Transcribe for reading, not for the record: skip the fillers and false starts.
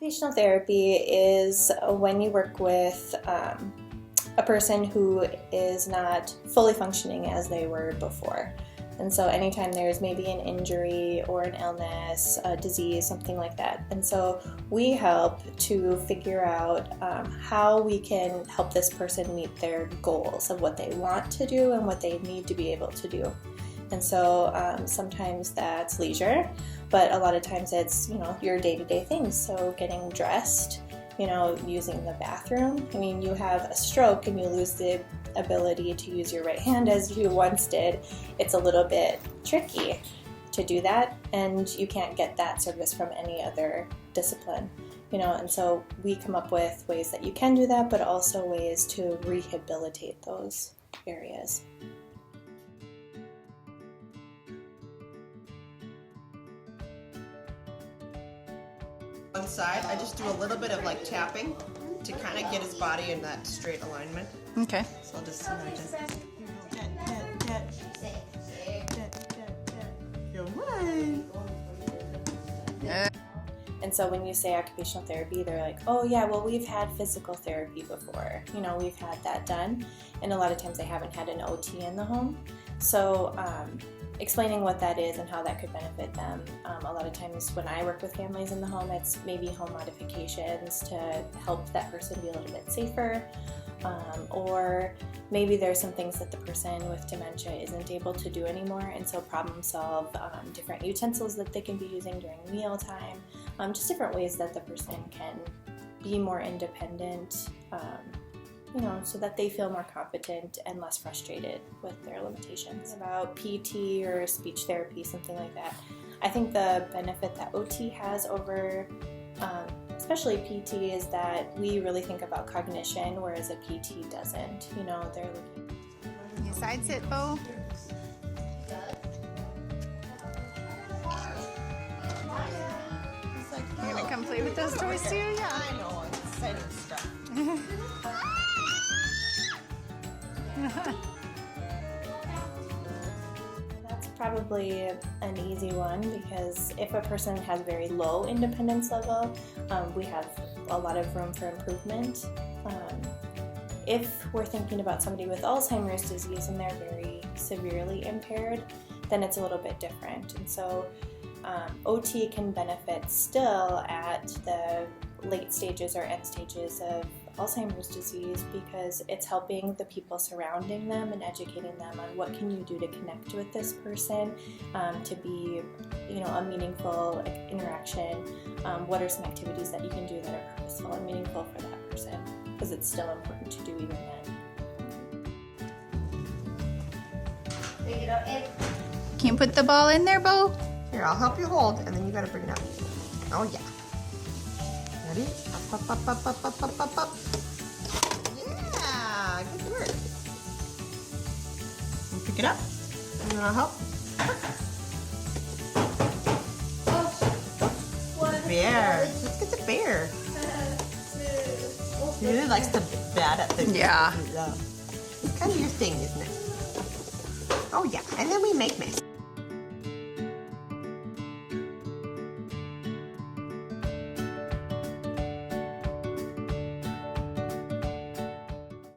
Occupational therapy is when you work with a person who is not fully functioning as they were before. And so anytime there's maybe an injury or an illness, a disease, something like that. And so we help to figure out how we can help this person meet their goals of what they want to do and what they need to be able to do. And so sometimes that's leisure, but a lot of times it's, your day-to-day things. So getting dressed, using the bathroom. I mean, you have a stroke and you lose the ability to use your right hand as you once did. It's a little bit tricky to do that, and you can't get that service from any other discipline. And so we come up with ways that you can do that, but also ways to rehabilitate those areas. One side, I just do a little bit of tapping to kind of get his body in that straight alignment. Okay. So I'll just And so when you say occupational therapy, they're like, oh yeah, well, we've had physical therapy before. We've had that done. And a lot of times they haven't had an OT in the home. So explaining what that is and how that could benefit them. A lot of times when I work with families in the home, it's maybe home modifications to help that person be a little bit safer. Or maybe there's some things that the person with dementia isn't able to do anymore, and so problem solve different utensils that they can be using during mealtime, just different ways that the person can be more independent, so that they feel more competent and less frustrated with their limitations. About PT or speech therapy, something like that. I think the benefit that OT has over especially PT is that we really think about cognition, whereas a PT doesn't. They're looking. You side sit, Bo. You're gonna come play with those toys too? Yeah. I know, it's exciting stuff. That's probably an easy one, because if a person has very low independence level, we have a lot of room for improvement. If we're thinking about somebody with Alzheimer's disease and they're very severely impaired, then it's a little bit different. And so OT can benefit still at the late stages or end stages of Alzheimer's disease, because it's helping the people surrounding them and educating them on what can you do to connect with this person, to be a meaningful interaction. What are some activities that you can do that are purposeful and meaningful for that person, because it's still important to do even then. Can you put the ball in there, Bo? Here, I'll help you hold, and then you gotta bring it up. Oh yeah. Ready? Up, up, up, up, up, up, up, up. Yeah, good work. You pick it up. You wanna help? Bear. Let's get the bear. He really likes to bat at things. Yeah. It's kind of your thing, isn't it? Oh yeah, and then we make mess.